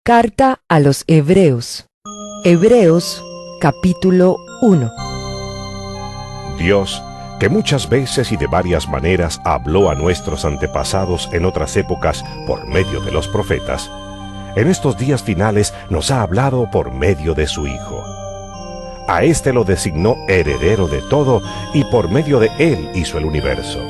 Carta a los Hebreos. Hebreos, capítulo 1. Dios, que muchas veces y de varias maneras habló a nuestros antepasados en otras épocas por medio de los profetas, en estos días finales nos ha hablado por medio de su Hijo. A éste lo designó heredero de todo y por medio de él hizo el universo.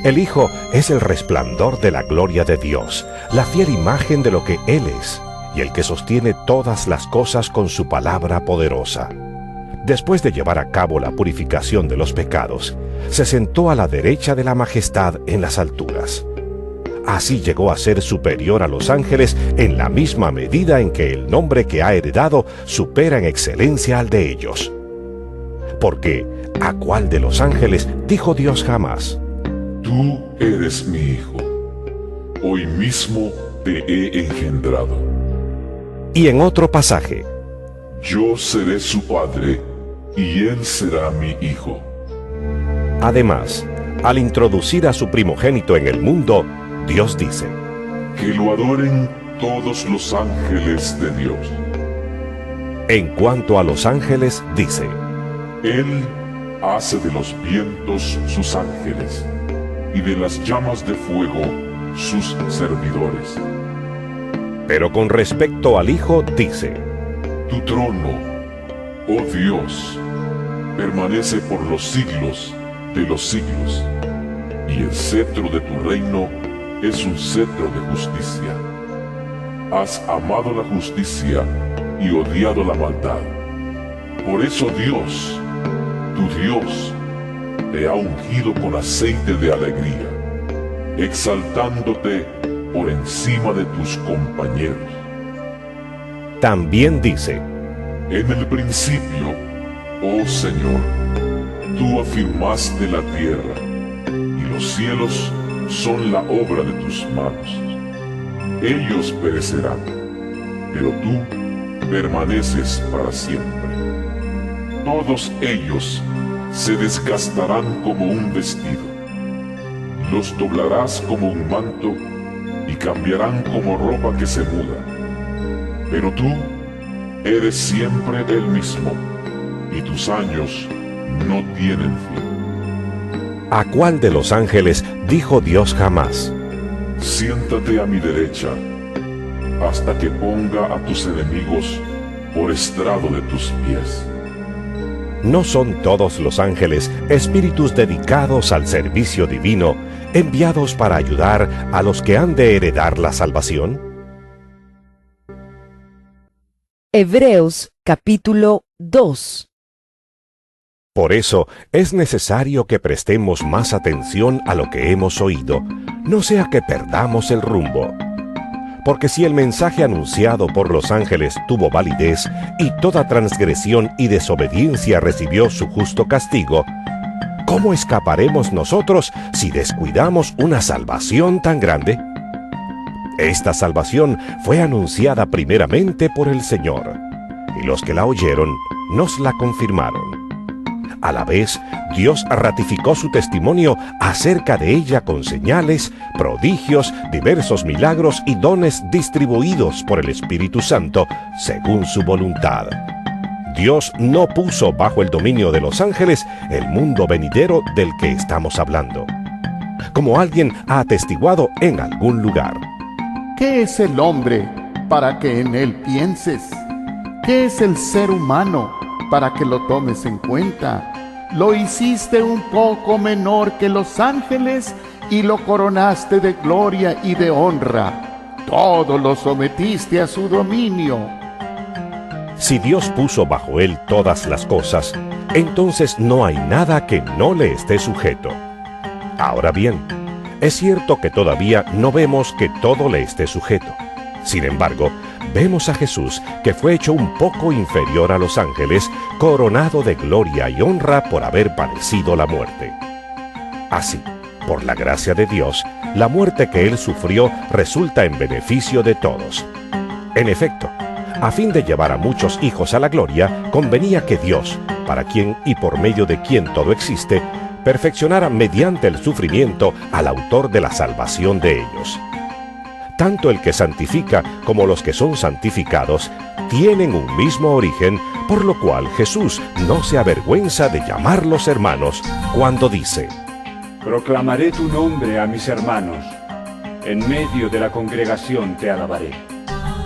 El Hijo es el resplandor de la gloria de Dios, la fiel imagen de lo que Él es, y el que sostiene todas las cosas con su palabra poderosa. Después de llevar a cabo la purificación de los pecados, se sentó a la derecha de la majestad en las alturas. Así llegó a ser superior a los ángeles en la misma medida en que el nombre que ha heredado supera en excelencia al de ellos. Porque, ¿a cuál de los ángeles dijo Dios jamás: Tú eres mi hijo, hoy mismo te he engendrado? Y en otro pasaje: Yo seré su padre, y él será mi hijo. Además, al introducir a su primogénito en el mundo, Dios dice: Que lo adoren todos los ángeles de Dios. En cuanto a los ángeles, dice: Él hace de los vientos sus ángeles, y de las llamas de fuego sus servidores. Pero con respecto al Hijo, dice: Tu trono, oh Dios, permanece por los siglos de los siglos, y el cetro de tu reino es un cetro de justicia. Has amado la justicia y odiado la maldad. Por eso Dios, tu Dios, te ha ungido con aceite de alegría, exaltándote por encima de tus compañeros. También dice: En el principio, oh Señor, tú afirmaste la tierra, y los cielos son la obra de tus manos. Ellos perecerán, pero tú permaneces para siempre. Todos ellos se desgastarán como un vestido. Los doblarás como un manto y cambiarán como ropa que se muda. Pero tú eres siempre el mismo, y tus años no tienen fin. ¿A cuál de los ángeles dijo Dios jamás: Siéntate a mi derecha, hasta que ponga a tus enemigos por estrado de tus pies? ¿No son todos los ángeles espíritus dedicados al servicio divino, enviados para ayudar a los que han de heredar la salvación? Hebreos, capítulo 2. Por eso es necesario que prestemos más atención a lo que hemos oído, no sea que perdamos el rumbo. Porque si el mensaje anunciado por los ángeles tuvo validez y toda transgresión y desobediencia recibió su justo castigo, ¿cómo escaparemos nosotros si descuidamos una salvación tan grande? Esta salvación fue anunciada primeramente por el Señor, y los que la oyeron nos la confirmaron. A la vez, Dios ratificó su testimonio acerca de ella con señales, prodigios, diversos milagros y dones distribuidos por el Espíritu Santo según su voluntad. Dios no puso bajo el dominio de los ángeles el mundo venidero del que estamos hablando, como alguien ha atestiguado en algún lugar. ¿Qué es el hombre para que en él pienses? ¿Qué es el ser humano para que lo tomes en cuenta? Lo hiciste un poco menor que los ángeles y lo coronaste de gloria y de honra. Todo lo sometiste a su dominio. Si Dios puso bajo él todas las cosas, entonces no hay nada que no le esté sujeto. Ahora bien, es cierto que todavía no vemos que todo le esté sujeto. Sin embargo, vemos a Jesús, que fue hecho un poco inferior a los ángeles, coronado de gloria y honra por haber padecido la muerte. Así, por la gracia de Dios, la muerte que él sufrió resulta en beneficio de todos. En efecto, a fin de llevar a muchos hijos a la gloria, convenía que Dios, para quien y por medio de quien todo existe, perfeccionara mediante el sufrimiento al autor de la salvación de ellos. tanto el que santifica como los que son santificados tienen un mismo origen, por lo cual Jesús no se avergüenza de llamarlos hermanos cuando dice: Proclamaré tu nombre a mis hermanos, en medio de la congregación te alabaré.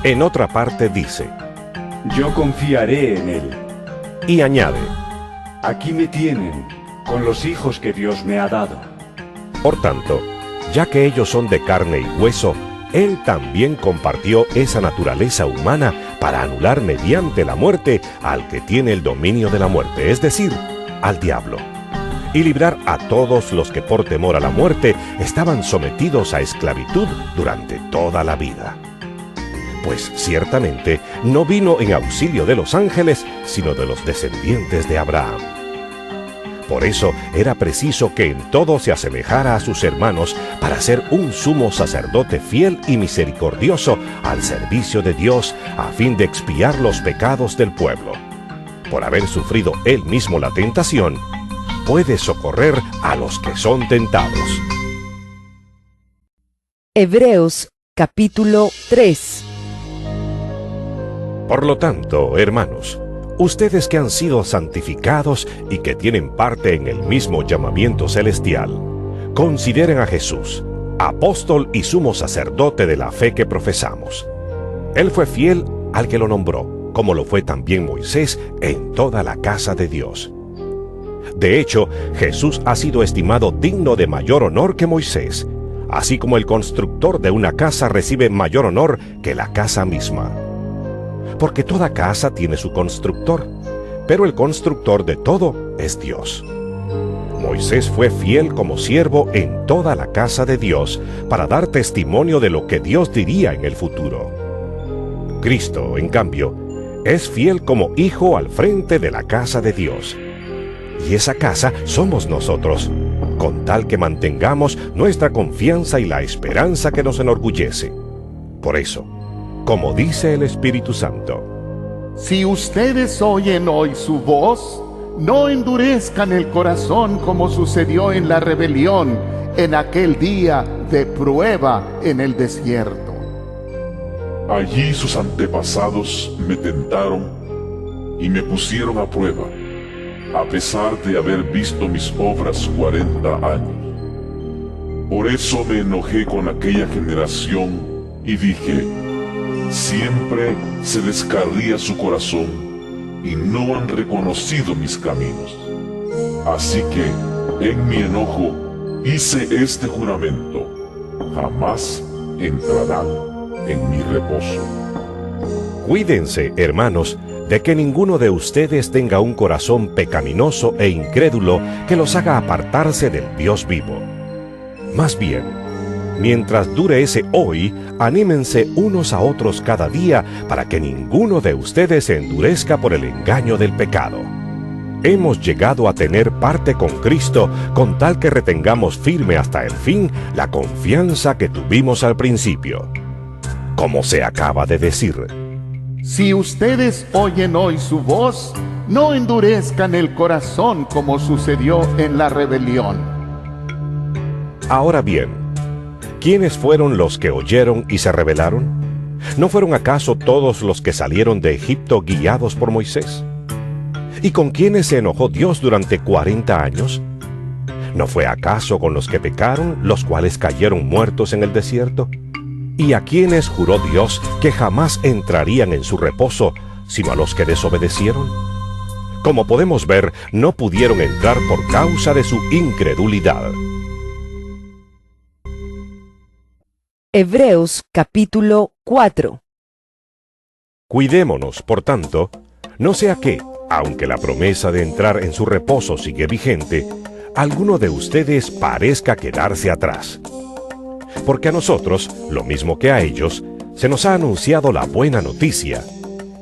En otra parte dice: Yo confiaré en él. Y añade: Aquí me tienen, con los hijos que Dios me ha dado. Por tanto, ya que ellos son de carne y hueso, Él también compartió esa naturaleza humana para anular mediante la muerte al que tiene el dominio de la muerte, es decir, al diablo, y librar a todos los que por temor a la muerte estaban sometidos a esclavitud durante toda la vida. Pues ciertamente no vino en auxilio de los ángeles, sino de los descendientes de Abraham. Por eso era preciso que en todo se asemejara a sus hermanos para ser un sumo sacerdote fiel y misericordioso al servicio de Dios a fin de expiar los pecados del pueblo. Por haber sufrido él mismo la tentación, puede socorrer a los que son tentados. Hebreos capítulo 3. Por lo tanto, hermanos, ustedes que han sido santificados y que tienen parte en el mismo llamamiento celestial, consideren a Jesús, apóstol y sumo sacerdote de la fe que profesamos. Él fue fiel al que lo nombró, como lo fue también Moisés en toda la casa de Dios. De hecho, Jesús ha sido estimado digno de mayor honor que Moisés, así como el constructor de una casa recibe mayor honor que la casa misma. Porque toda casa tiene su constructor, pero el constructor de todo es Dios. Moisés fue fiel como siervo en toda la casa de Dios para dar testimonio de lo que Dios diría en el futuro. Cristo, en cambio, es fiel como hijo al frente de la casa de Dios. Y esa casa somos nosotros, con tal que mantengamos nuestra confianza y la esperanza que nos enorgullece. Por eso, como dice el Espíritu Santo: Si ustedes oyen hoy su voz, no endurezcan el corazón como sucedió en la rebelión en aquel día de prueba en el desierto. Allí sus antepasados me tentaron y me pusieron a prueba, a pesar de haber visto mis obras 40 años. Por eso me enojé con aquella generación y dije: siempre se descarría su corazón y no han reconocido mis caminos. Así que, en mi enojo, hice este juramento: jamás entrarán en mi reposo. Cuídense, hermanos, de que ninguno de ustedes tenga un corazón pecaminoso e incrédulo que los haga apartarse del Dios vivo. Más bien, mientras dure ese hoy, anímense unos a otros cada día para que ninguno de ustedes se endurezca por el engaño del pecado. Hemos llegado a tener parte con Cristo con tal que retengamos firme hasta el fin la confianza que tuvimos al principio. Como se acaba de decir: Si ustedes oyen hoy su voz, no endurezcan el corazón como sucedió en la rebelión. Ahora bien, ¿quiénes fueron los que oyeron y se rebelaron? ¿No fueron acaso todos los que salieron de Egipto guiados por Moisés? ¿Y con quiénes se enojó Dios durante 40 años? ¿No fue acaso con los que pecaron, los cuales cayeron muertos en el desierto? ¿Y a quiénes juró Dios que jamás entrarían en su reposo, sino a los que desobedecieron? Como podemos ver, no pudieron entrar por causa de su incredulidad. Hebreos capítulo 4. Cuidémonos, por tanto, no sea que, aunque la promesa de entrar en su reposo sigue vigente, alguno de ustedes parezca quedarse atrás. Porque a nosotros, lo mismo que a ellos, se nos ha anunciado la buena noticia,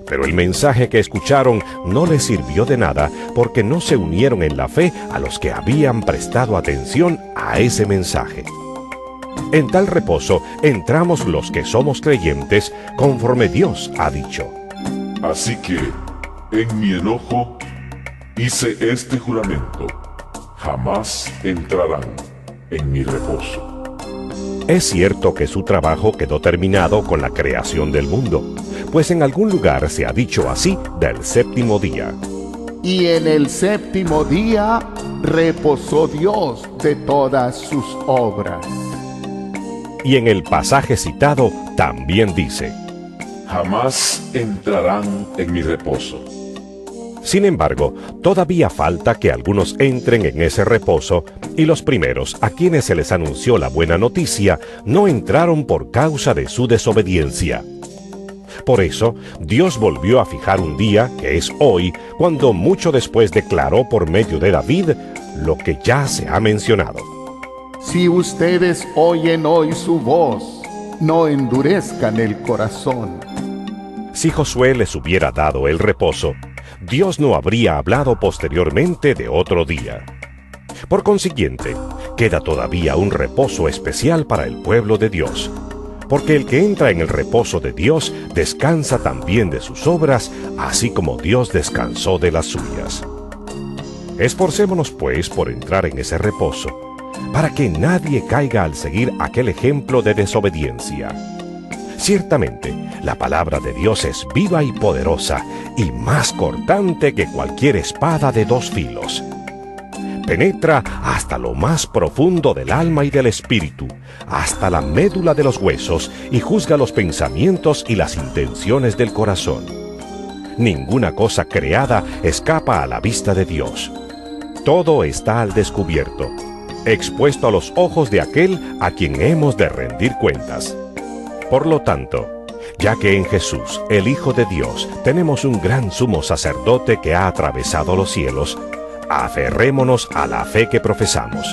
pero el mensaje que escucharon no les sirvió de nada porque no se unieron en la fe a los que habían prestado atención a ese mensaje. En tal reposo entramos los que somos creyentes, conforme Dios ha dicho. Así que, en mi enojo, hice este juramento: jamás entrarán en mi reposo. Es cierto que su trabajo quedó terminado con la creación del mundo, pues en algún lugar se ha dicho así del séptimo día. Y en el séptimo día reposó Dios de todas sus obras. Y en el pasaje citado también dice: Jamás entrarán en mi reposo. Sin embargo, todavía falta que algunos entren en ese reposo, y los primeros a quienes se les anunció la buena noticia no entraron por causa de su desobediencia. Por eso, Dios volvió a fijar un día, que es hoy, cuando mucho después declaró por medio de David lo que ya se ha mencionado. Si ustedes oyen hoy su voz, no endurezcan el corazón. Si Josué les hubiera dado el reposo, Dios no habría hablado posteriormente de otro día. Por consiguiente, queda todavía un reposo especial para el pueblo de Dios, porque el que entra en el reposo de Dios descansa también de sus obras, así como Dios descansó de las suyas. Esforcémonos, pues, por entrar en ese reposo, para que nadie caiga al seguir aquel ejemplo de desobediencia. Ciertamente, la palabra de Dios es viva y poderosa, y más cortante que cualquier espada de dos filos. Penetra hasta lo más profundo del alma y del espíritu, hasta la médula de los huesos, y juzga los pensamientos y las intenciones del corazón. Ninguna cosa creada escapa a la vista de Dios. Todo está al descubierto, expuesto a los ojos de aquel a quien hemos de rendir cuentas. Por lo tanto, ya que en Jesús, el Hijo de Dios, tenemos un gran sumo sacerdote que ha atravesado los cielos, aferrémonos a la fe que profesamos.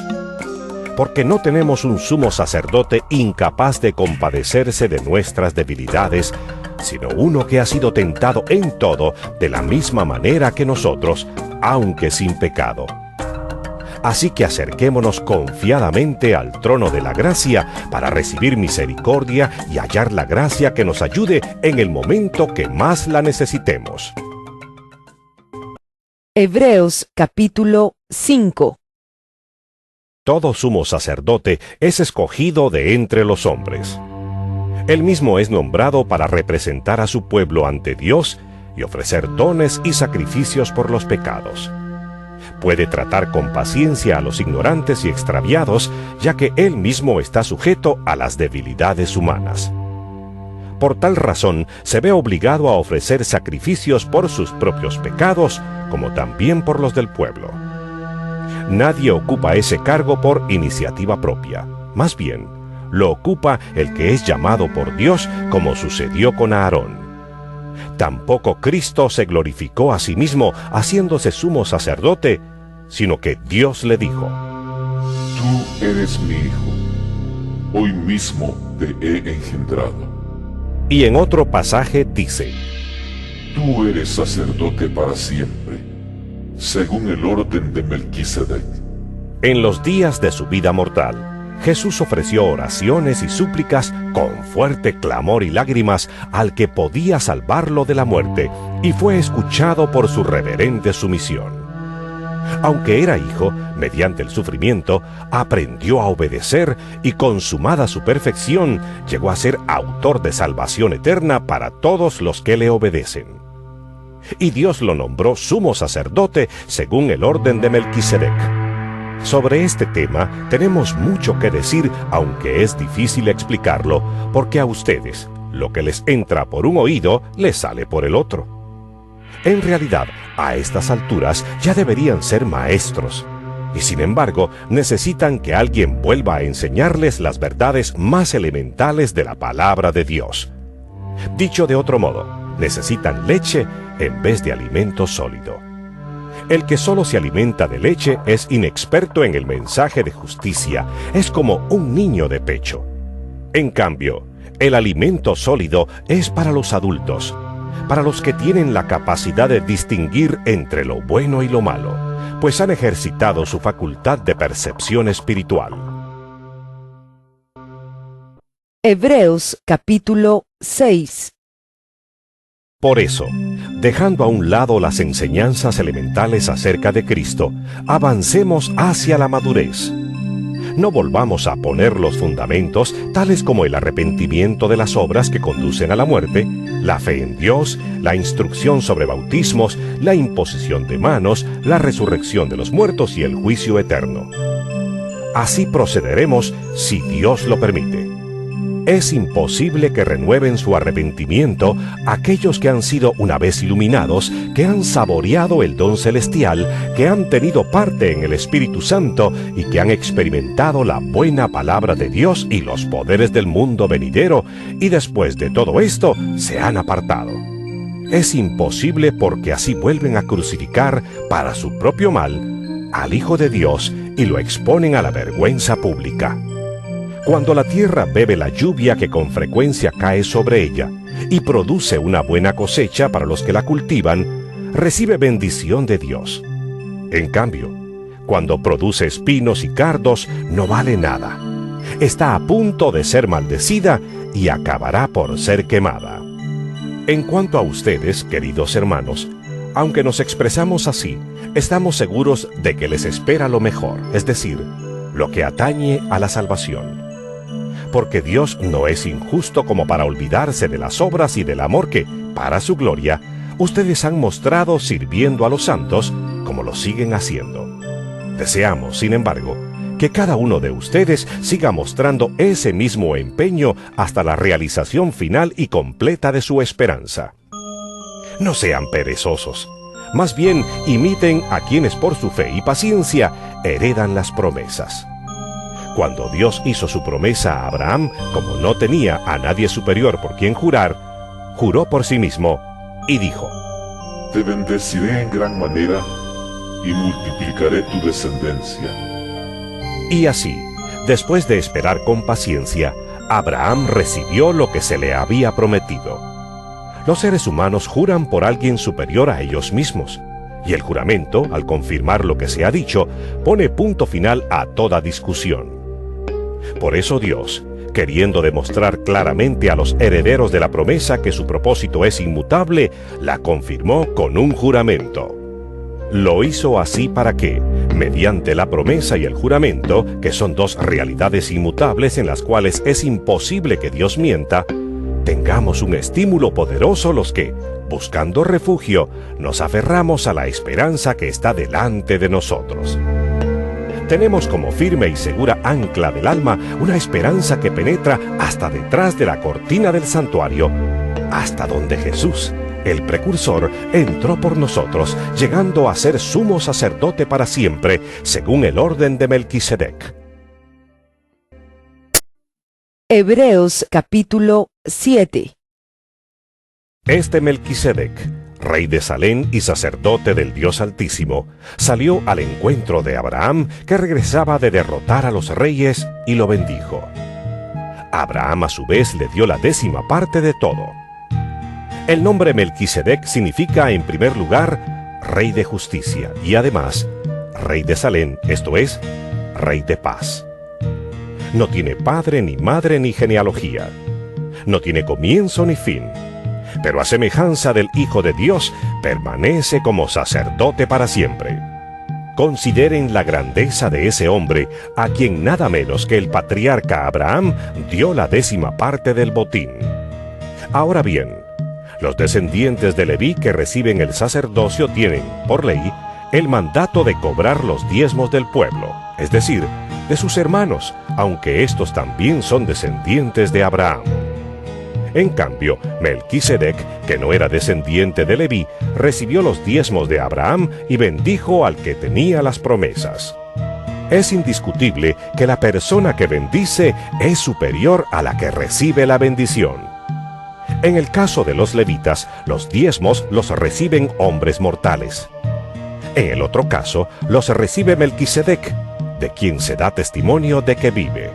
Porque no tenemos un sumo sacerdote incapaz de compadecerse de nuestras debilidades, sino uno que ha sido tentado en todo de la misma manera que nosotros, aunque sin pecado. Así que acerquémonos confiadamente al trono de la gracia para recibir misericordia y hallar la gracia que nos ayude en el momento que más la necesitemos. Hebreos capítulo 5. Todo sumo sacerdote es escogido de entre los hombres. Él mismo es nombrado para representar a su pueblo ante Dios y ofrecer dones y sacrificios por los pecados. Puede tratar con paciencia a los ignorantes y extraviados, ya que él mismo está sujeto a las debilidades humanas. Por tal razón, se ve obligado a ofrecer sacrificios por sus propios pecados, como también por los del pueblo. Nadie ocupa ese cargo por iniciativa propia. Más bien, lo ocupa el que es llamado por Dios, como sucedió con Aarón. Tampoco Cristo se glorificó a sí mismo haciéndose sumo sacerdote, sino que Dios le dijo: Tú eres mi hijo, hoy mismo te he engendrado. Y en otro pasaje dice: Tú eres sacerdote para siempre, según el orden de Melquisedec. En los días de su vida mortal, Jesús ofreció oraciones y súplicas con fuerte clamor y lágrimas al que podía salvarlo de la muerte, y fue escuchado por su reverente sumisión. Aunque era hijo, mediante el sufrimiento, aprendió a obedecer y, consumada su perfección, llegó a ser autor de salvación eterna para todos los que le obedecen. Y Dios lo nombró sumo sacerdote según el orden de Melquisedec. Sobre este tema tenemos mucho que decir, aunque es difícil explicarlo, porque a ustedes lo que les entra por un oído les sale por el otro. En realidad, a estas alturas ya deberían ser maestros, y sin embargo necesitan que alguien vuelva a enseñarles las verdades más elementales de la palabra de Dios. Dicho de otro modo, necesitan leche en vez de alimento sólido. El que solo se alimenta de leche es inexperto en el mensaje de justicia, es como un niño de pecho. En cambio, el alimento sólido es para los adultos, para los que tienen la capacidad de distinguir entre lo bueno y lo malo, pues han ejercitado su facultad de percepción espiritual. Hebreos capítulo 6. Por eso, dejando a un lado las enseñanzas elementales acerca de Cristo, avancemos hacia la madurez. no volvamos a poner los fundamentos, tales como el arrepentimiento de las obras que conducen a la muerte, la fe en Dios, la instrucción sobre bautismos, la imposición de manos, la resurrección de los muertos y el juicio eterno. Así procederemos si Dios lo permite. Es imposible que renueven su arrepentimiento aquellos que han sido una vez iluminados, que han saboreado el don celestial, que han tenido parte en el Espíritu Santo y que han experimentado la buena palabra de Dios y los poderes del mundo venidero, y después de todo esto se han apartado. Es imposible porque así vuelven a crucificar para su propio mal al Hijo de Dios y lo exponen a la vergüenza pública. Cuando la tierra bebe la lluvia que con frecuencia cae sobre ella y produce una buena cosecha para los que la cultivan, recibe bendición de Dios. En cambio, cuando produce espinos y cardos, no vale nada. Está a punto de ser maldecida y acabará por ser quemada. En cuanto a ustedes, queridos hermanos, aunque nos expresamos así, estamos seguros de que les espera lo mejor, es decir, lo que atañe a la salvación. Porque Dios no es injusto como para olvidarse de las obras y del amor que, para su gloria, ustedes han mostrado sirviendo a los santos como lo siguen haciendo. Deseamos, sin embargo, que cada uno de ustedes siga mostrando ese mismo empeño hasta la realización final y completa de su esperanza. No sean perezosos, más bien imiten a quienes por su fe y paciencia heredan las promesas. Cuando Dios hizo su promesa a Abraham, como no tenía a nadie superior por quien jurar, juró por sí mismo y dijo: Te bendeciré en gran manera y multiplicaré tu descendencia. Y así, después de esperar con paciencia, Abraham recibió lo que se le había prometido. Los seres humanos juran por alguien superior a ellos mismos, y el juramento, al confirmar lo que se ha dicho, pone punto final a toda discusión. Por eso Dios, queriendo demostrar claramente a los herederos de la promesa que su propósito es inmutable, la confirmó con un juramento. Lo hizo así para que, mediante la promesa y el juramento, que son dos realidades inmutables en las cuales es imposible que Dios mienta, tengamos un estímulo poderoso los que, buscando refugio, nos aferramos a la esperanza que está delante de nosotros. Tenemos como firme y segura ancla del alma una esperanza que penetra hasta detrás de la cortina del santuario, hasta donde Jesús, el precursor, entró por nosotros, llegando a ser sumo sacerdote para siempre, según el orden de Melquisedec. Hebreos capítulo 7. Este Melquisedec, rey de Salem y sacerdote del Dios Altísimo, salió al encuentro de Abraham, que regresaba de derrotar a los reyes, y lo bendijo. Abraham a su vez le dio la 10ª parte de todo. El nombre Melquisedec significa en primer lugar rey de justicia y además rey de Salem, esto es, rey de paz. No tiene padre ni madre ni genealogía. No tiene comienzo ni fin. Pero a semejanza del Hijo de Dios, permanece como sacerdote para siempre. Consideren la grandeza de ese hombre, a quien nada menos que el patriarca Abraham dio la 10ª parte del botín. Ahora bien, los descendientes de Leví que reciben el sacerdocio tienen, por ley, el mandato de cobrar los diezmos del pueblo, es decir, de sus hermanos, aunque estos también son descendientes de Abraham. En cambio, Melquisedec, que no era descendiente de Leví, recibió los diezmos de Abraham y bendijo al que tenía las promesas. Es indiscutible que la persona que bendice es superior a la que recibe la bendición. En el caso de los levitas, los diezmos los reciben hombres mortales. En el otro caso, los recibe Melquisedec, de quien se da testimonio de que vive.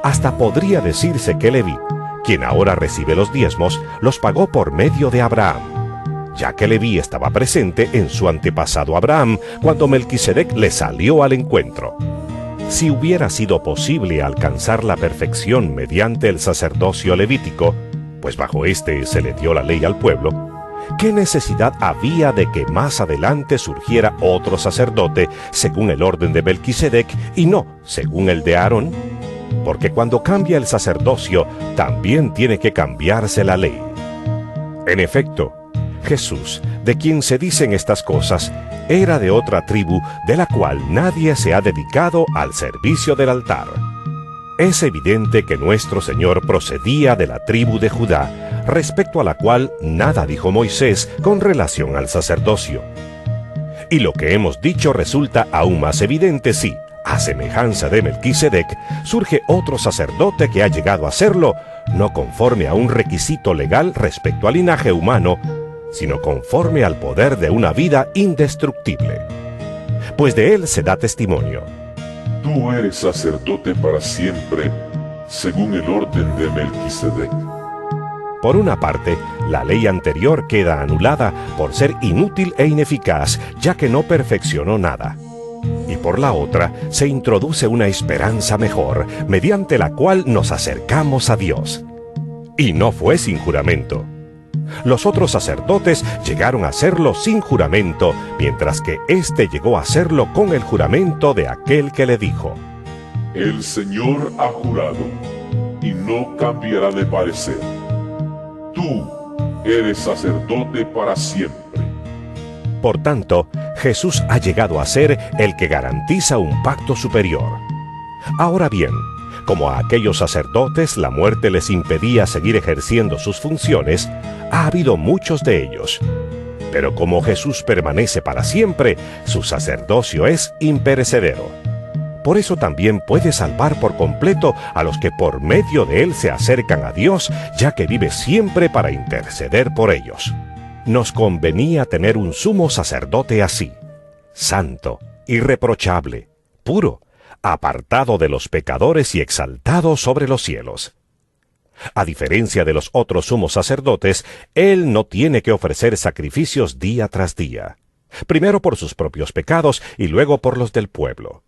Hasta podría decirse que Leví, quien ahora recibe los diezmos, los pagó por medio de Abraham, ya que Leví estaba presente en su antepasado Abraham cuando Melquisedec le salió al encuentro. Si hubiera sido posible alcanzar la perfección mediante el sacerdocio levítico, pues bajo este se le dio la ley al pueblo, ¿Qué necesidad había de que más adelante surgiera otro sacerdote según el orden de Melquisedec y no según el de Aarón? Porque cuando cambia el sacerdocio, también tiene que cambiarse la ley. En efecto, Jesús, de quien se dicen estas cosas, era de otra tribu de la cual nadie se ha dedicado al servicio del altar. Es evidente que nuestro Señor procedía de la tribu de Judá, respecto a la cual nada dijo Moisés con relación al sacerdocio. Y lo que hemos dicho resulta aún más evidente si, a semejanza de Melquisedec, surge otro sacerdote que ha llegado a serlo, no conforme a un requisito legal respecto al linaje humano, sino conforme al poder de una vida indestructible. Pues de él se da testimonio. Tú eres sacerdote para siempre, según el orden de Melquisedec. Por una parte, la ley anterior queda anulada por ser inútil e ineficaz, ya que no perfeccionó nada. Y por la otra, se introduce una esperanza mejor, mediante la cual nos acercamos a Dios. Y no fue sin juramento. Los otros sacerdotes llegaron a hacerlo sin juramento, mientras que éste llegó a hacerlo con el juramento de aquel que le dijo: El Señor ha jurado, y no cambiará de parecer. Tú eres sacerdote para siempre. Por tanto, Jesús ha llegado a ser el que garantiza un pacto superior. Ahora bien, como a aquellos sacerdotes la muerte les impedía seguir ejerciendo sus funciones, ha habido muchos de ellos. Pero como Jesús permanece para siempre, su sacerdocio es imperecedero. Por eso también puede salvar por completo a los que por medio de él se acercan a Dios, ya que vive siempre para interceder por ellos. Nos convenía tener un sumo sacerdote así, santo, irreprochable, puro, apartado de los pecadores y exaltado sobre los cielos. A diferencia de los otros sumos sacerdotes, él no tiene que ofrecer sacrificios día tras día, primero por sus propios pecados y luego por los del pueblo.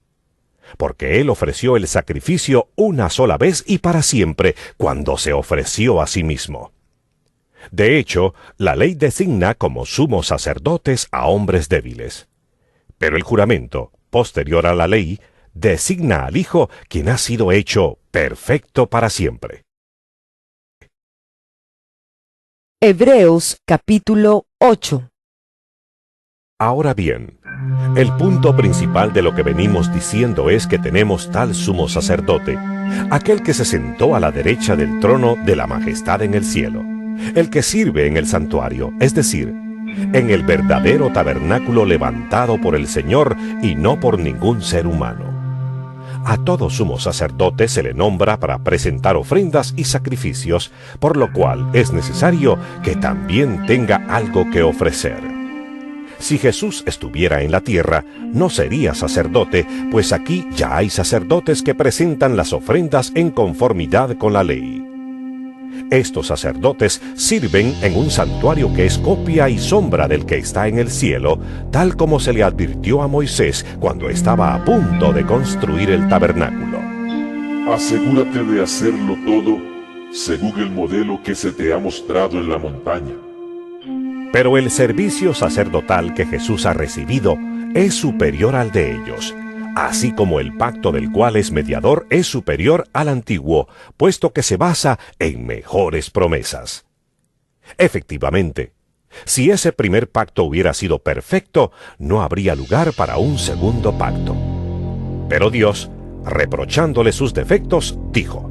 Porque él ofreció el sacrificio una sola vez y para siempre, cuando se ofreció a sí mismo. De hecho, la ley designa como sumos sacerdotes a hombres débiles. Pero el juramento, posterior a la ley, designa al Hijo, quien ha sido hecho perfecto para siempre. Hebreos capítulo 8. Ahora bien, el punto principal de lo que venimos diciendo es que tenemos tal sumo sacerdote, aquel que se sentó a la derecha del trono de la majestad en el cielo, el que sirve en el santuario, es decir, en el verdadero tabernáculo levantado por el Señor y no por ningún ser humano. A todo sumo sacerdote se le nombra para presentar ofrendas y sacrificios, por lo cual es necesario que también tenga algo que ofrecer. Si Jesús estuviera en la tierra, no sería sacerdote, pues aquí ya hay sacerdotes que presentan las ofrendas en conformidad con la ley. Estos sacerdotes sirven en un santuario que es copia y sombra del que está en el cielo, tal como se le advirtió a Moisés cuando estaba a punto de construir el tabernáculo. Asegúrate de hacerlo todo según el modelo que se te ha mostrado en la montaña. Pero el servicio sacerdotal que Jesús ha recibido es superior al de ellos, así como el pacto del cual es mediador es superior al antiguo, puesto que se basa en mejores promesas. Efectivamente, si ese primer pacto hubiera sido perfecto, no habría lugar para un segundo pacto. Pero Dios, reprochándole sus defectos, dijo: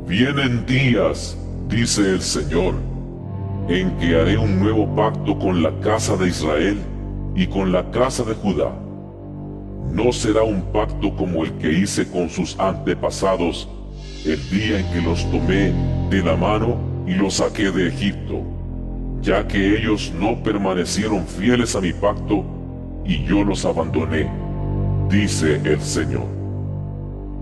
Vienen días, dice el Señor, en que haré un nuevo pacto con la casa de Israel y con la casa de Judá. No será un pacto como el que hice con sus antepasados el día en que los tomé de la mano y los saqué de Egipto, ya que ellos no permanecieron fieles a mi pacto y yo los abandoné, dice el Señor.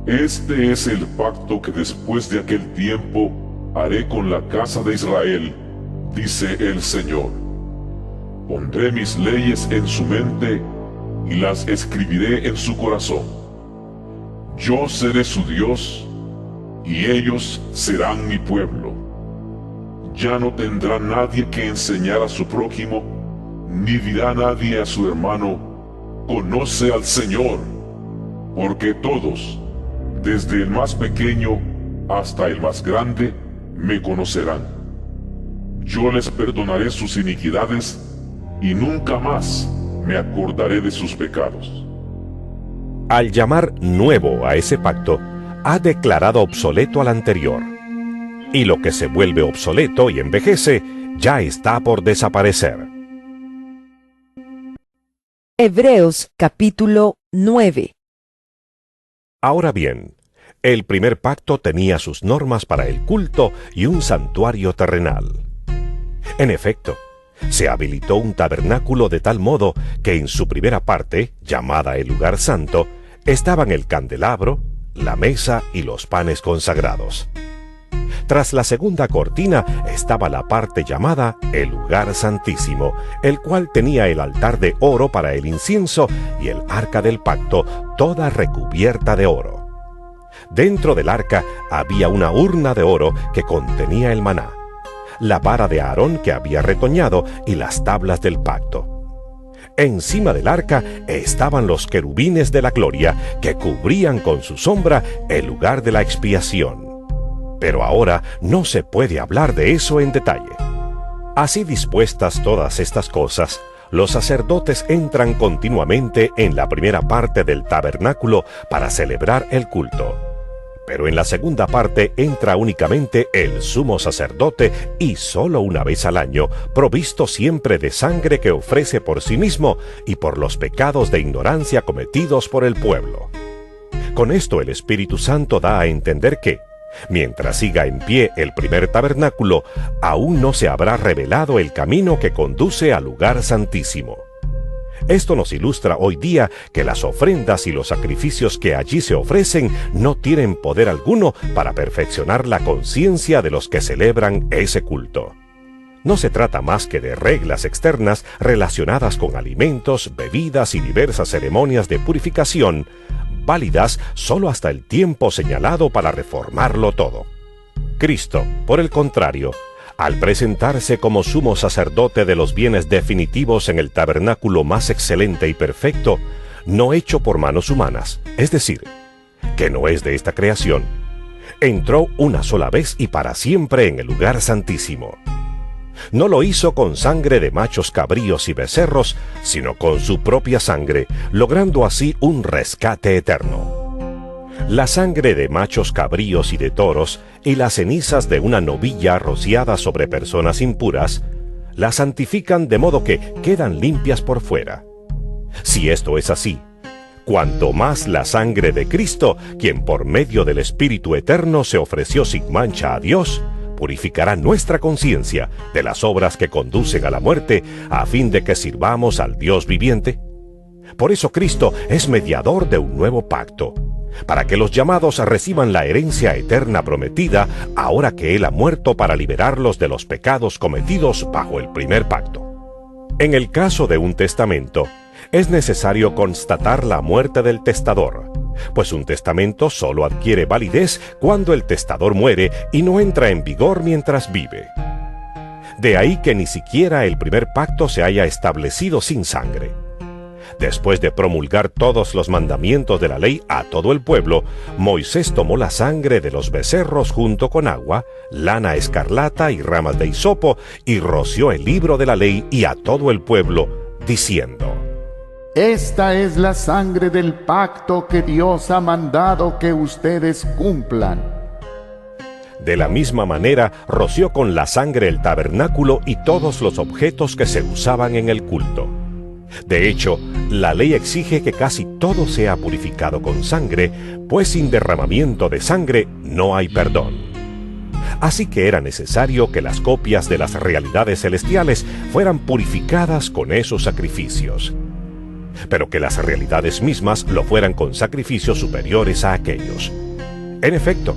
Este es el pacto que después de aquel tiempo haré con la casa de Israel, dice el Señor. Pondré mis leyes en su mente y las escribiré en su corazón. Yo seré su Dios, y ellos serán mi pueblo. ya no tendrá nadie que enseñar a su prójimo, ni dirá nadie a su hermano, conoce al Señor, porque todos, desde el más pequeño hasta el más grande, me conocerán. Yo les perdonaré sus iniquidades y nunca más me acordaré de sus pecados. Al llamar nuevo a ese pacto, ha declarado obsoleto al anterior. Y lo que se vuelve obsoleto y envejece, ya está por desaparecer. Hebreos capítulo 9. Ahora bien, el primer pacto tenía sus normas para el culto y un santuario terrenal. En efecto, se habilitó un tabernáculo de tal modo que en su primera parte, llamada el lugar santo, estaban el candelabro, la mesa y los panes consagrados. Tras la segunda cortina estaba la parte llamada el lugar santísimo, el cual tenía el altar de oro para el incienso y el arca del pacto, toda recubierta de oro. Dentro del arca había una urna de oro que contenía el maná, la vara de Aarón que había retoñado y las tablas del pacto. Encima del arca estaban los querubines de la gloria que cubrían con su sombra el lugar de la expiación. Pero ahora no se puede hablar de eso en detalle. Así dispuestas todas estas cosas, los sacerdotes entran continuamente en la primera parte del tabernáculo para celebrar el culto. Pero en la segunda parte entra únicamente el sumo sacerdote y solo una vez al año, provisto siempre de sangre que ofrece por sí mismo y por los pecados de ignorancia cometidos por el pueblo. Con esto el Espíritu Santo da a entender que, mientras siga en pie el primer tabernáculo, aún no se habrá revelado el camino que conduce al lugar santísimo. Esto nos ilustra hoy día que las ofrendas y los sacrificios que allí se ofrecen no tienen poder alguno para perfeccionar la conciencia de los que celebran ese culto. No se trata más que de reglas externas relacionadas con alimentos, bebidas y diversas ceremonias de purificación, válidas solo hasta el tiempo señalado para reformarlo todo. Cristo, por el contrario, al presentarse como sumo sacerdote de los bienes definitivos en el tabernáculo más excelente y perfecto, no hecho por manos humanas, es decir, que no es de esta creación, entró una sola vez y para siempre en el lugar santísimo. No lo hizo con sangre de machos cabríos y becerros, sino con su propia sangre, logrando así un rescate eterno. La sangre de machos cabríos y de toros y las cenizas de una novilla rociadas sobre personas impuras las santifican de modo que quedan limpias por fuera. Si esto es así, cuanto más la sangre de Cristo, quien por medio del Espíritu Eterno se ofreció sin mancha a Dios, purificará nuestra conciencia de las obras que conducen a la muerte, a fin de que sirvamos al Dios viviente. Por eso Cristo es mediador de un nuevo pacto, para que los llamados reciban la herencia eterna prometida, ahora que Él ha muerto para liberarlos de los pecados cometidos bajo el primer pacto. En el caso de un testamento, es necesario constatar la muerte del testador, pues un testamento solo adquiere validez cuando el testador muere y no entra en vigor mientras vive. De ahí que ni siquiera el primer pacto se haya establecido sin sangre. Después de promulgar todos los mandamientos de la ley a todo el pueblo, Moisés tomó la sangre de los becerros junto con agua, lana escarlata y ramas de hisopo, y roció el libro de la ley y a todo el pueblo, diciendo: Esta es la sangre del pacto que Dios ha mandado que ustedes cumplan. De la misma manera, roció con la sangre el tabernáculo y todos los objetos que se usaban en el culto. De hecho, la ley exige que casi todo sea purificado con sangre, pues sin derramamiento de sangre no hay perdón. Así que era necesario que las copias de las realidades celestiales fueran purificadas con esos sacrificios, pero que las realidades mismas lo fueran con sacrificios superiores a aquellos. En efecto,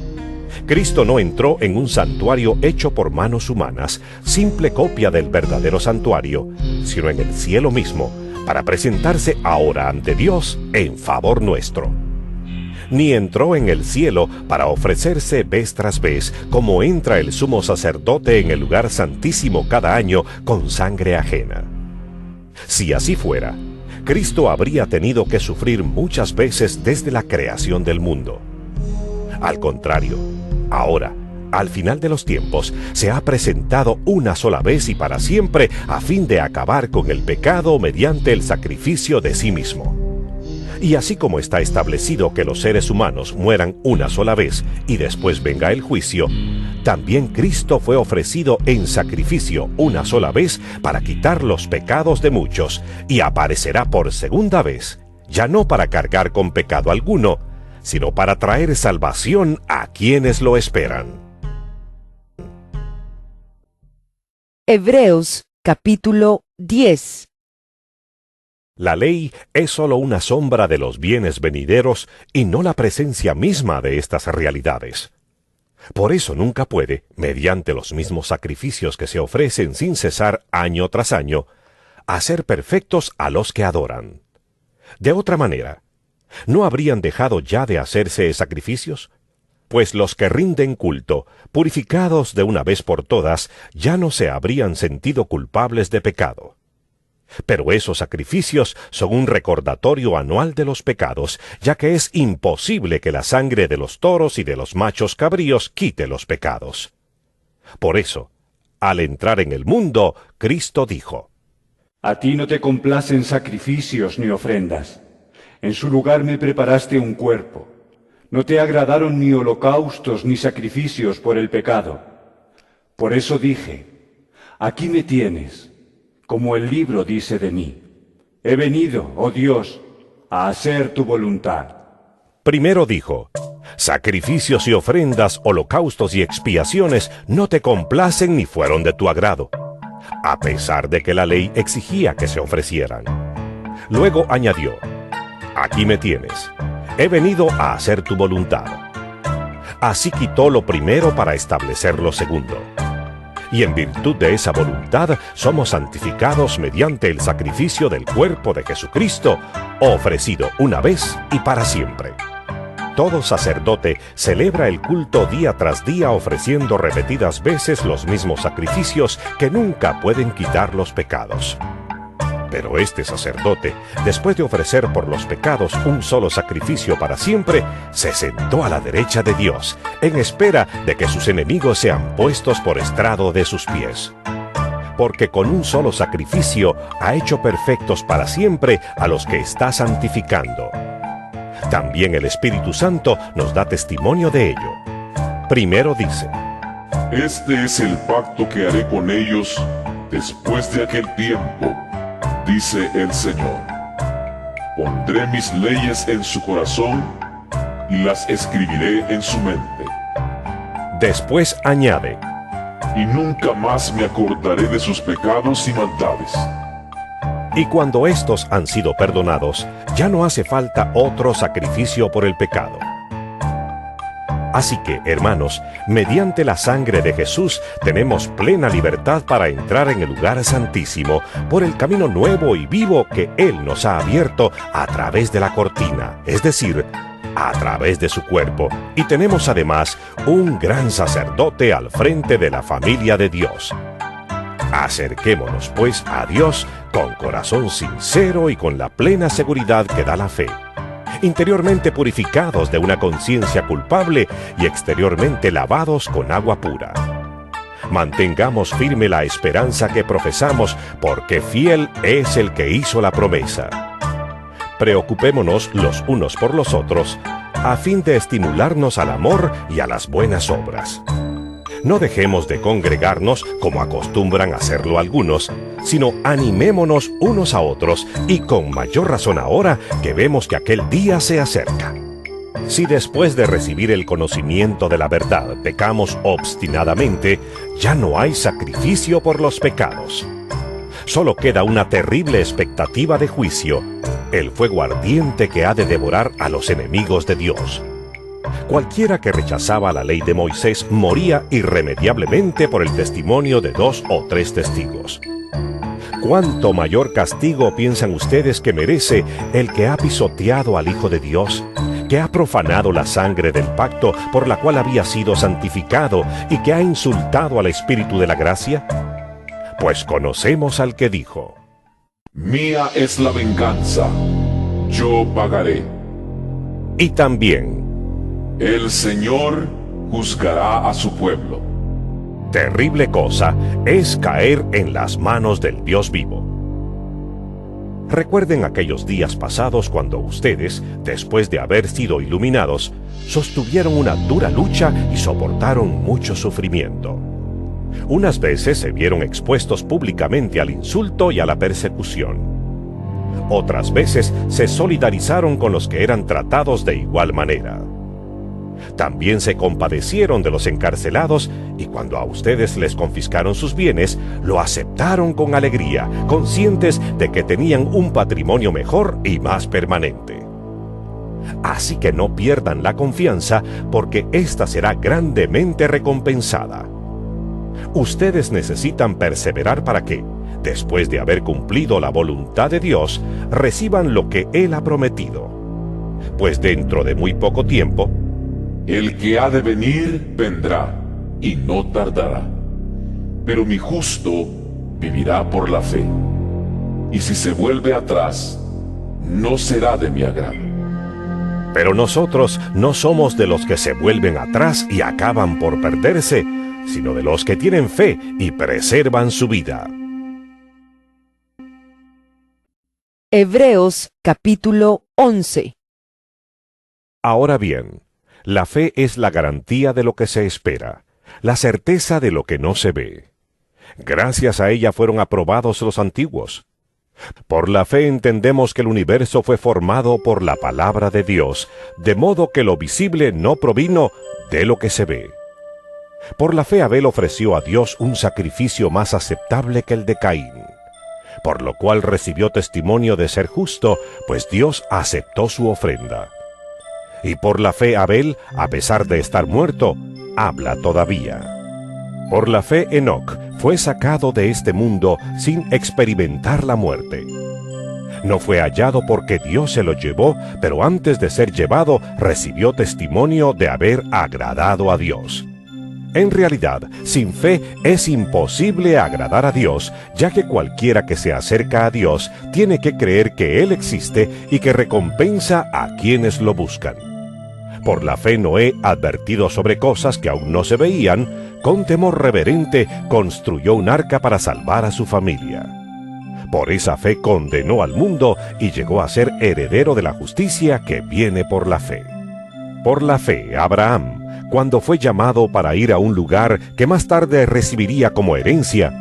Cristo no entró en un santuario hecho por manos humanas, simple copia del verdadero santuario, sino en el cielo mismo, para presentarse ahora ante Dios en favor nuestro. ni entró en el cielo para ofrecerse vez tras vez, como entra el sumo sacerdote en el lugar santísimo cada año con sangre ajena. Si así fuera, Cristo habría tenido que sufrir muchas veces desde la creación del mundo. Al contrario, ahora, al final de los tiempos, se ha presentado una sola vez y para siempre a fin de acabar con el pecado mediante el sacrificio de sí mismo. Y así como está establecido que los seres humanos mueran una sola vez y después venga el juicio, también Cristo fue ofrecido en sacrificio una sola vez para quitar los pecados de muchos, y aparecerá por segunda vez, ya no para cargar con pecado alguno, sino para traer salvación a quienes lo esperan. Hebreos capítulo 10. La ley es sólo una sombra de los bienes venideros y no la presencia misma de estas realidades. Por eso nunca puede, mediante los mismos sacrificios que se ofrecen sin cesar año tras año, hacer perfectos a los que adoran. De otra manera, ¿no habrían dejado ya de hacerse sacrificios? Pues los que rinden culto, purificados de una vez por todas, ya no se habrían sentido culpables de pecado. Pero esos sacrificios son un recordatorio anual de los pecados, ya que es imposible que la sangre de los toros y de los machos cabríos quite los pecados. Por eso, al entrar en el mundo, Cristo dijo: A ti no te complacen sacrificios ni ofrendas. En su lugar me preparaste un cuerpo. No te agradaron ni holocaustos ni sacrificios por el pecado. Por eso dije: aquí me tienes. Como el libro dice de mí: he venido, oh Dios, a hacer tu voluntad. Primero dijo: sacrificios y ofrendas, holocaustos y expiaciones no te complacen ni fueron de tu agrado, a pesar de que la ley exigía que se ofrecieran. Luego añadió: aquí me tienes, he venido a hacer tu voluntad. Así quitó lo primero para establecer lo segundo. Y en virtud de esa voluntad somos santificados mediante el sacrificio del cuerpo de Jesucristo, ofrecido una vez y para siempre. Todo sacerdote celebra el culto día tras día ofreciendo repetidas veces los mismos sacrificios que nunca pueden quitar los pecados. Pero este sacerdote, después de ofrecer por los pecados un solo sacrificio para siempre, se sentó a la derecha de Dios, en espera de que sus enemigos sean puestos por estrado de sus pies. Porque con un solo sacrificio ha hecho perfectos para siempre a los que está santificando. También el Espíritu Santo nos da testimonio de ello. Primero dice: Este es el pacto que haré con ellos después de aquel tiempo, dice el Señor. Pondré mis leyes en su corazón y las escribiré en su mente. Después añade: y nunca más me acordaré de sus pecados y maldades. Y cuando estos han sido perdonados, ya no hace falta otro sacrificio por el pecado. Así que, hermanos, mediante la sangre de Jesús tenemos plena libertad para entrar en el lugar santísimo por el camino nuevo y vivo que Él nos ha abierto a través de la cortina, es decir, a través de su cuerpo. Y tenemos además un gran sacerdote al frente de la familia de Dios. Acerquémonos, pues, a Dios con corazón sincero y con la plena seguridad que da la fe, interiormente purificados de una conciencia culpable y exteriormente lavados con agua pura. Mantengamos firme la esperanza que profesamos, porque fiel es el que hizo la promesa. Preocupémonos los unos por los otros, a fin de estimularnos al amor y a las buenas obras. No dejemos de congregarnos como acostumbran hacerlo algunos, sino animémonos unos a otros, y con mayor razón ahora que vemos que aquel día se acerca. Si después de recibir el conocimiento de la verdad pecamos obstinadamente, ya no hay sacrificio por los pecados. Solo queda una terrible expectativa de juicio, el fuego ardiente que ha de devorar a los enemigos de Dios. Cualquiera que rechazaba la ley de Moisés moría irremediablemente por el testimonio de 2 o 3 testigos. ¿Cuánto mayor castigo piensan ustedes que merece el que ha pisoteado al Hijo de Dios, que que ha profanado la sangre del pacto por la cual había sido santificado y que ha insultado al Espíritu de la gracia? Pues conocemos al que dijo: Mía es la venganza, yo pagaré. Y también: El Señor juzgará a su pueblo. terrible cosa es caer en las manos del Dios vivo. Recuerden aquellos días pasados cuando ustedes, después de haber sido iluminados, sostuvieron una dura lucha y soportaron mucho sufrimiento. Unas veces se vieron expuestos públicamente al insulto y a la persecución. Otras veces se solidarizaron con los que eran tratados de igual manera. También se compadecieron de los encarcelados y cuando a ustedes les confiscaron sus bienes, lo aceptaron con alegría, conscientes de que tenían un patrimonio mejor y más permanente. Así que no pierdan la confianza, porque ésta será grandemente recompensada. Ustedes necesitan perseverar para que, después de haber cumplido la voluntad de Dios, reciban lo que Él ha prometido. Pues dentro de muy poco tiempo, El que ha de venir vendrá, y no tardará. Pero mi justo vivirá por la fe. Y si se vuelve atrás, no será de mi agrado. pero nosotros no somos de los que se vuelven atrás y acaban por perderse, sino de los que tienen fe y preservan su vida. Hebreos capítulo 11. Ahora bien, la fe es la garantía de lo que se espera, la certeza de lo que no se ve. Gracias a ella fueron aprobados los antiguos. Por la fe entendemos que el universo fue formado por la palabra de Dios, de modo que lo visible no provino de lo que se ve. Por la fe Abel ofreció a Dios un sacrificio más aceptable que el de Caín, por lo cual recibió testimonio de ser justo, pues Dios aceptó su ofrenda. Y por la fe Abel, a pesar de estar muerto, habla todavía. Por la fe Enoc fue sacado de este mundo sin experimentar la muerte. No fue hallado porque Dios se lo llevó, pero antes de ser llevado recibió testimonio de haber agradado a Dios. En realidad, sin fe es imposible agradar a Dios, ya que cualquiera que se acerca a Dios tiene que creer que Él existe y que recompensa a quienes lo buscan. Por la fe Noé, advertido sobre cosas que aún no se veían, con temor reverente construyó un arca para salvar a su familia. Por esa fe condenó al mundo y llegó a ser heredero de la justicia que viene por la fe. Por la fe, Abraham, cuando fue llamado para ir a un lugar que más tarde recibiría como herencia,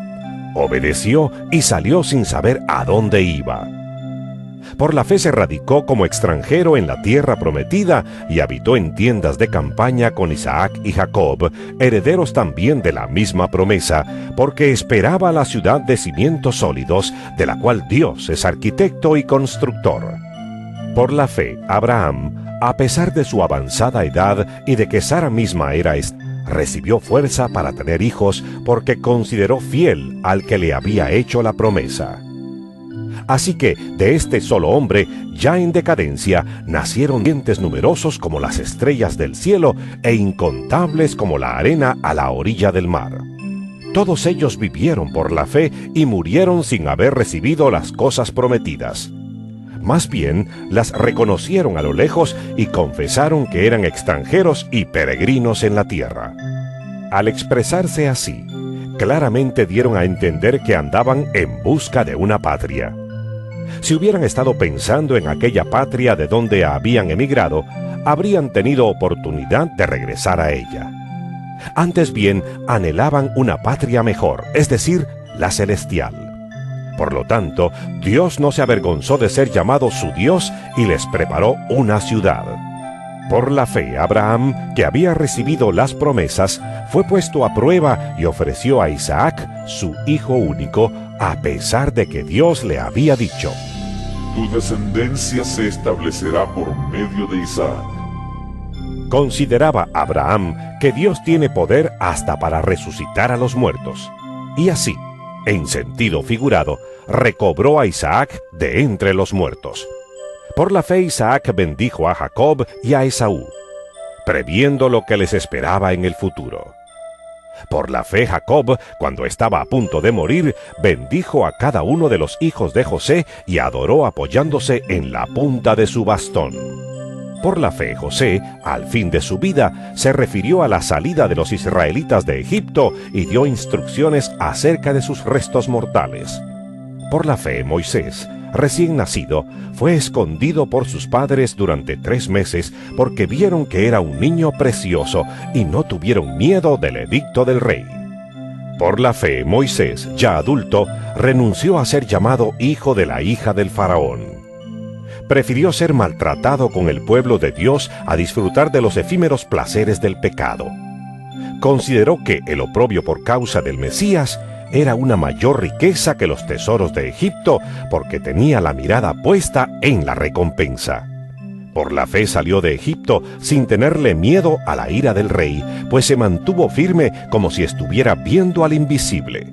obedeció y salió sin saber a dónde iba. Por la fe se radicó como extranjero en la tierra prometida y habitó en tiendas de campaña con Isaac y Jacob, herederos también de la misma promesa, porque esperaba la ciudad de cimientos sólidos, de la cual Dios es arquitecto y constructor. Por la fe, Abraham, a pesar de su avanzada edad y de que Sara misma era recibió fuerza para tener hijos porque consideró fiel al que le había hecho la promesa. Así que de este solo hombre, ya en decadencia, nacieron dientes numerosos como las estrellas del cielo e incontables como la arena a la orilla del mar. Todos ellos vivieron por la fe y murieron sin haber recibido las cosas prometidas. Más bien, las reconocieron a lo lejos y confesaron que eran extranjeros y peregrinos en la tierra. Al expresarse así, claramente dieron a entender que andaban en busca de una patria. Si hubieran estado pensando en aquella patria de donde habían emigrado, habrían tenido oportunidad de regresar a ella. Antes bien, anhelaban una patria mejor, es decir, la celestial. Por lo tanto, Dios no se avergonzó de ser llamado su Dios y les preparó una ciudad. Por la fe, Abraham, que había recibido las promesas, fue puesto a prueba y ofreció a Isaac, su hijo único, a pesar de que Dios le había dicho: Tu descendencia se establecerá por medio de Isaac. Consideraba Abraham que Dios tiene poder hasta para resucitar a los muertos. Y así, en sentido figurado, recobró a Isaac de entre los muertos. Por la fe Isaac bendijo a Jacob y a Esaú, previendo lo que les esperaba en el futuro. Por la fe Jacob, cuando estaba a punto de morir, bendijo a cada uno de los hijos de José y adoró apoyándose en la punta de su bastón. Por la fe José, al fin de su vida, se refirió a la salida de los israelitas de Egipto y dio instrucciones acerca de sus restos mortales. Por la fe Moisés, recién nacido, fue escondido por sus padres durante 3 meses porque vieron que era un niño precioso y no tuvieron miedo del edicto del rey. Por la fe Moisés, ya adulto, renunció a ser llamado hijo de la hija del faraón. Prefirió ser maltratado con el pueblo de Dios a disfrutar de los efímeros placeres del pecado. Consideró que el oprobio por causa del Mesías era una mayor riqueza que los tesoros de Egipto, porque tenía la mirada puesta en la recompensa. Por la fe salió de Egipto sin tenerle miedo a la ira del rey, pues se mantuvo firme como si estuviera viendo al invisible.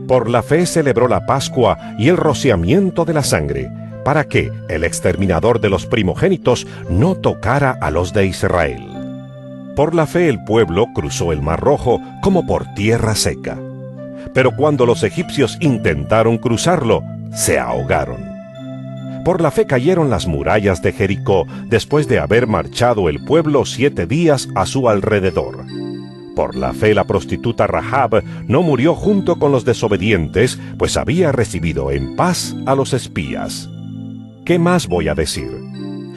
Por la fe celebró la Pascua y el rociamiento de la sangre, para que el exterminador de los primogénitos no tocara a los de Israel. Por la fe el pueblo cruzó el Mar Rojo como por tierra seca. Pero cuando los egipcios intentaron cruzarlo, se ahogaron. Por la fe cayeron las murallas de Jericó después de haber marchado el pueblo 7 días a su alrededor. Por la fe la prostituta Rahab no murió junto con los desobedientes, pues había recibido en paz a los espías. ¿Qué más voy a decir?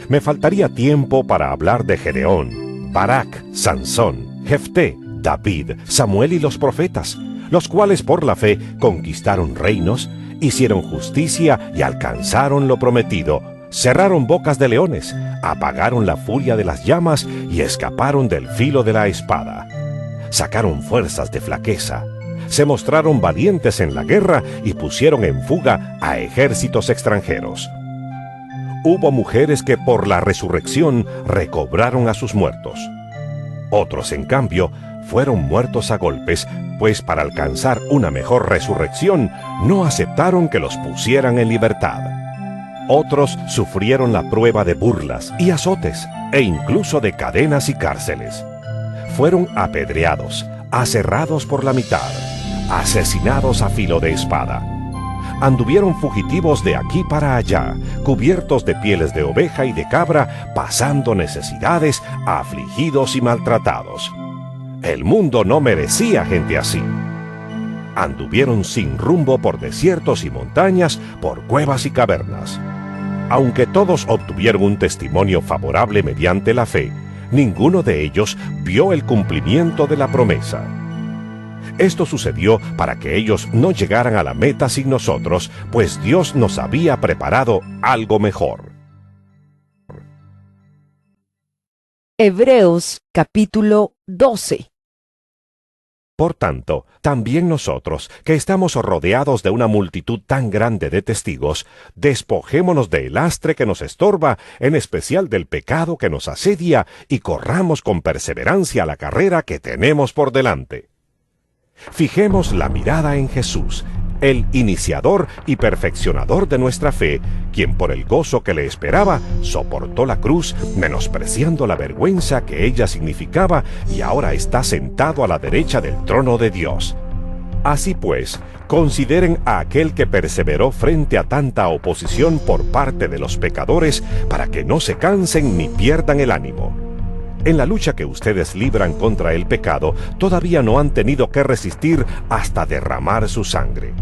Me faltaría tiempo para hablar de Gedeón, Barak, Sansón, Jefté, David, Samuel y los profetas, los cuales por la fe conquistaron reinos, hicieron justicia y alcanzaron lo prometido, cerraron bocas de leones, apagaron la furia de las llamas y escaparon del filo de la espada. Sacaron fuerzas de flaqueza, se mostraron valientes en la guerra y pusieron en fuga a ejércitos extranjeros. Hubo mujeres que por la resurrección recobraron a sus muertos. Otros, en cambio, fueron muertos a golpes, pues para alcanzar una mejor resurrección no aceptaron que los pusieran en libertad. Otros sufrieron la prueba de burlas y azotes, e incluso de cadenas y cárceles. Fueron apedreados, aserrados por la mitad, asesinados a filo de espada. Anduvieron fugitivos de aquí para allá, cubiertos de pieles de oveja y de cabra, pasando necesidades, afligidos y maltratados. El mundo no merecía gente así. Anduvieron sin rumbo por desiertos y montañas, por cuevas y cavernas. Aunque todos obtuvieron un testimonio favorable mediante la fe, ninguno de ellos vio el cumplimiento de la promesa. Esto sucedió para que ellos no llegaran a la meta sin nosotros, pues Dios nos había preparado algo mejor. Hebreos capítulo 12. Por tanto, también nosotros, que estamos rodeados de una multitud tan grande de testigos, despojémonos del lastre que nos estorba, en especial del pecado que nos asedia, y corramos con perseverancia la carrera que tenemos por delante. Fijemos la mirada en Jesús, el iniciador y perfeccionador de nuestra fe, quien por el gozo que le esperaba, soportó la cruz, menospreciando la vergüenza que ella significaba, y ahora está sentado a la derecha del trono de Dios. Así pues, consideren a aquel que perseveró frente a tanta oposición por parte de los pecadores, para que no se cansen ni pierdan el ánimo. En la lucha que ustedes libran contra el pecado, todavía no han tenido que resistir hasta derramar su sangre.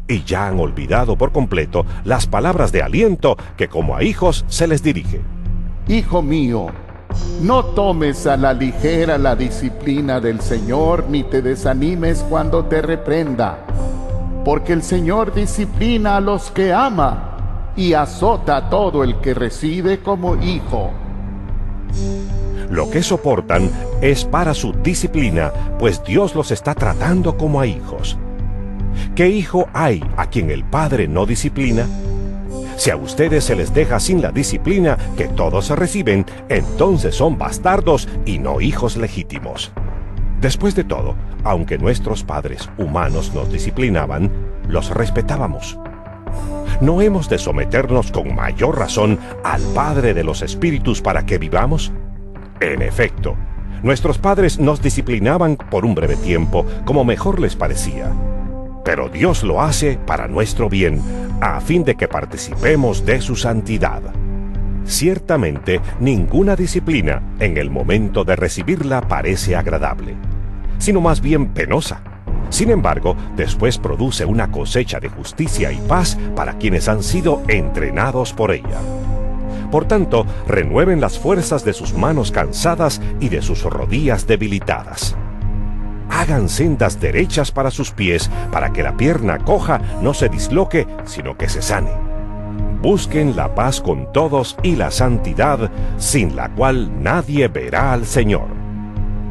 Y ya han olvidado por completo las palabras de aliento que como a hijos se les dirige. Hijo mío, no tomes a la ligera la disciplina del Señor, ni te desanimes cuando te reprenda, porque el Señor disciplina a los que ama y azota a todo el que recibe como hijo. Lo que soportan es para su disciplina, pues Dios los está tratando como a hijos. ¿Qué hijo hay a quien el Padre no disciplina? Si a ustedes se les deja sin la disciplina que todos reciben, entonces son bastardos y no hijos legítimos. Después de todo, aunque nuestros padres humanos nos disciplinaban, los respetábamos. ¿no hemos de someternos con mayor razón al Padre de los Espíritus para que vivamos? En efecto, nuestros padres nos disciplinaban por un breve tiempo, como mejor les parecía. Pero Dios lo hace para nuestro bien, a fin de que participemos de su santidad. Ciertamente, ninguna disciplina, en el momento de recibirla, parece agradable, sino más bien penosa. Sin embargo, después produce una cosecha de justicia y paz para quienes han sido entrenados por ella. Por tanto, renueven las fuerzas de sus manos cansadas y de sus rodillas debilitadas. Hagan sendas derechas para sus pies, para que la pierna coja no se disloque, sino que se sane. Busquen la paz con todos y la santidad, sin la cual nadie verá al Señor.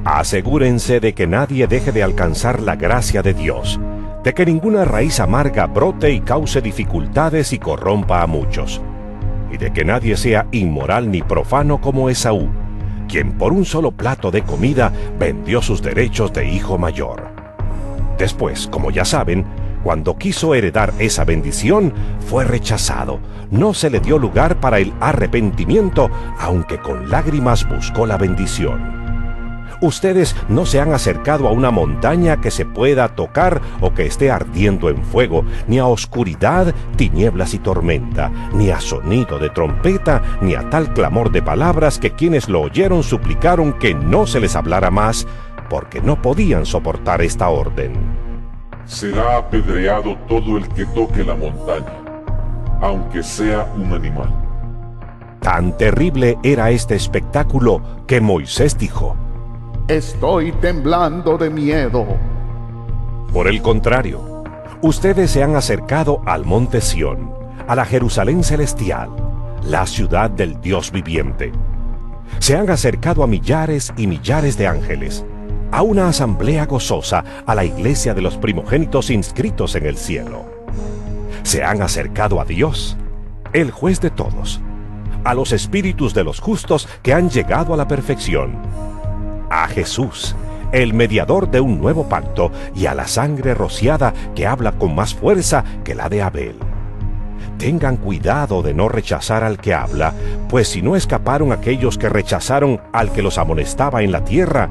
Asegúrense de que nadie deje de alcanzar la gracia de Dios, de que ninguna raíz amarga brote y cause dificultades y corrompa a muchos, y de que nadie sea inmoral ni profano como Esaú, quien por un solo plato de comida vendió sus derechos de hijo mayor. Después, como ya saben, cuando quiso heredar esa bendición, fue rechazado. No se le dio lugar para el arrepentimiento, aunque con lágrimas buscó la bendición. Ustedes no se han acercado a una montaña que se pueda tocar o que esté ardiendo en fuego, ni a oscuridad, tinieblas y tormenta, ni a sonido de trompeta, ni a tal clamor de palabras que quienes lo oyeron suplicaron que no se les hablara más, porque no podían soportar esta orden. Será apedreado todo el que toque la montaña, aunque sea un animal. Tan terrible era este espectáculo que Moisés dijo: Estoy temblando de miedo. Por el contrario, ustedes se han acercado al monte Sión, a la Jerusalén celestial, la ciudad del Dios viviente. Se han acercado a millares y millares de ángeles, a una asamblea gozosa, a la iglesia de los primogénitos inscritos en el cielo. Se han acercado a Dios, el juez de todos, a los espíritus de los justos que han llegado a la perfección, a Jesús, el mediador de un nuevo pacto, y a la sangre rociada que habla con más fuerza que la de Abel. Tengan cuidado de no rechazar al que habla, pues si no escaparon aquellos que rechazaron al que los amonestaba en la tierra,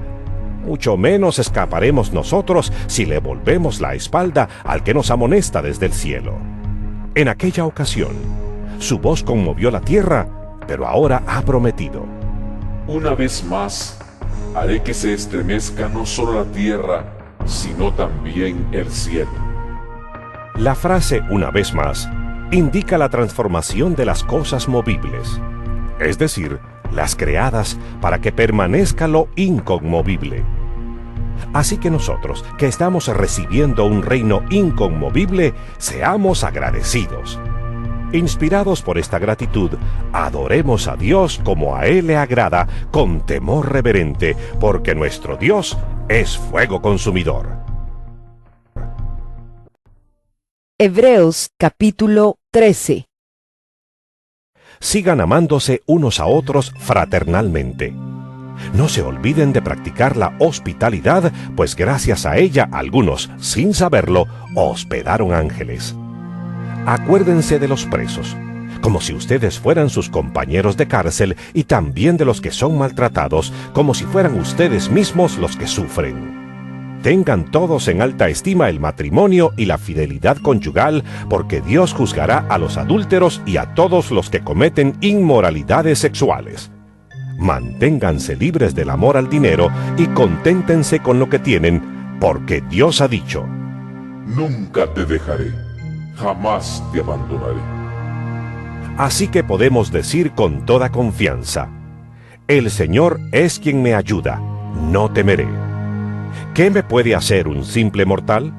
mucho menos escaparemos nosotros si le volvemos la espalda al que nos amonesta desde el cielo. En aquella ocasión, su voz conmovió la tierra, pero ahora ha prometido: Una vez más, haré que se estremezca no solo la tierra, sino también el cielo. La frase "una vez más" indica la transformación de las cosas movibles, es decir, las creadas para que permanezca lo inconmovible. Así que nosotros, que estamos recibiendo un reino inconmovible, seamos agradecidos. Inspirados por esta gratitud, adoremos a Dios como a Él le agrada, con temor reverente, porque nuestro Dios es fuego consumidor. Hebreos capítulo 13. Sigan amándose unos a otros fraternalmente. No se olviden de practicar la hospitalidad, pues gracias a ella algunos, sin saberlo, hospedaron ángeles. Acuérdense de los presos, como si ustedes fueran sus compañeros de cárcel, y también de los que son maltratados, como si fueran ustedes mismos los que sufren. Tengan todos en alta estima el matrimonio y la fidelidad conyugal, porque Dios juzgará a los adúlteros y a todos los que cometen inmoralidades sexuales. Manténganse libres del amor al dinero y conténtense con lo que tienen, porque Dios ha dicho: Nunca te dejaré, jamás te abandonaré. Así que podemos decir con toda confianza: el Señor es quien me ayuda, no temeré. ¿Qué me puede hacer un simple mortal?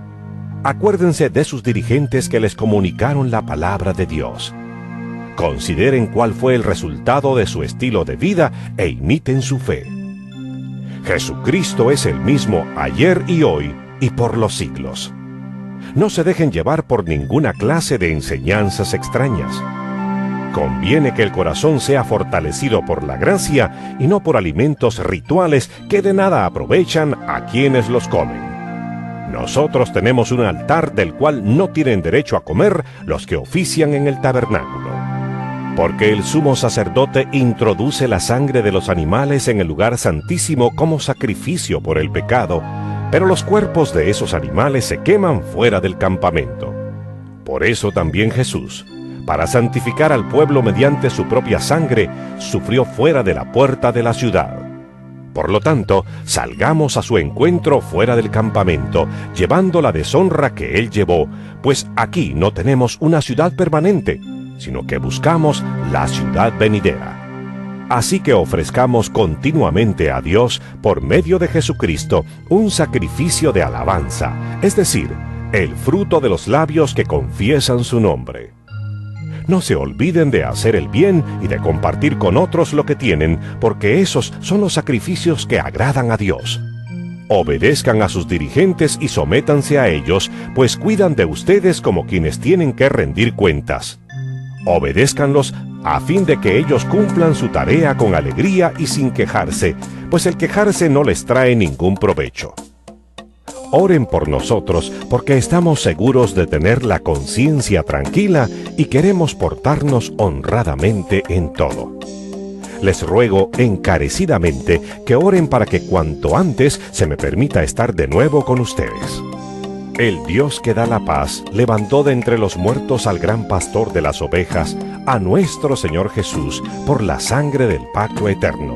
Acuérdense de sus dirigentes que les comunicaron la palabra de Dios. Consideren cuál fue el resultado de su estilo de vida e imiten su fe. Jesucristo es el mismo ayer y hoy y por los siglos. No se dejen llevar por ninguna clase de enseñanzas extrañas. Conviene que el corazón sea fortalecido por la gracia y no por alimentos rituales que de nada aprovechan a quienes los comen. Nosotros tenemos un altar del cual no tienen derecho a comer los que ofician en el tabernáculo. Porque el sumo sacerdote introduce la sangre de los animales en el lugar santísimo como sacrificio por el pecado, pero los cuerpos de esos animales se queman fuera del campamento. Por eso también Jesús, para santificar al pueblo mediante su propia sangre, sufrió fuera de la puerta de la ciudad. Por lo tanto, salgamos a su encuentro fuera del campamento, llevando la deshonra que él llevó, pues aquí no tenemos una ciudad permanente, sino que buscamos la ciudad venidera. Así que ofrezcamos continuamente a Dios, por medio de Jesucristo, un sacrificio de alabanza, es decir, el fruto de los labios que confiesan su nombre. No se olviden de hacer el bien y de compartir con otros lo que tienen, porque esos son los sacrificios que agradan a Dios. Obedezcan a sus dirigentes y sométanse a ellos, pues cuidan de ustedes como quienes tienen que rendir cuentas. Obedézcanlos a fin de que ellos cumplan su tarea con alegría y sin quejarse, pues el quejarse no les trae ningún provecho. Oren por nosotros, porque estamos seguros de tener la conciencia tranquila y queremos portarnos honradamente en todo. Les ruego encarecidamente que oren para que cuanto antes se me permita estar de nuevo con ustedes. El Dios que da la paz levantó de entre los muertos al gran pastor de las ovejas, a nuestro Señor Jesús, por la sangre del pacto eterno.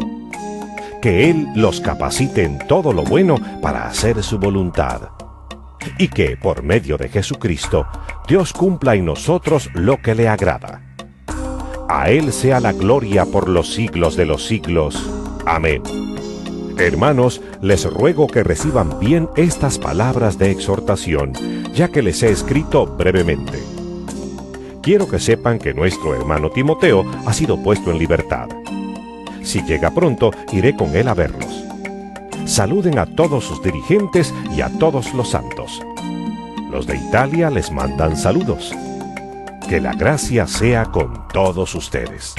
Que Él los capacite en todo lo bueno para hacer su voluntad. Y que, por medio de Jesucristo, Dios cumpla en nosotros lo que le agrada. A Él sea la gloria por los siglos de los siglos. Amén. Hermanos, les ruego que reciban bien estas palabras de exhortación, ya que les he escrito brevemente. Quiero que sepan que nuestro hermano Timoteo ha sido puesto en libertad. Si llega pronto, iré con él a verlos. Saluden a todos sus dirigentes y a todos los santos. Los de Italia les mandan saludos. Que la gracia sea con todos ustedes.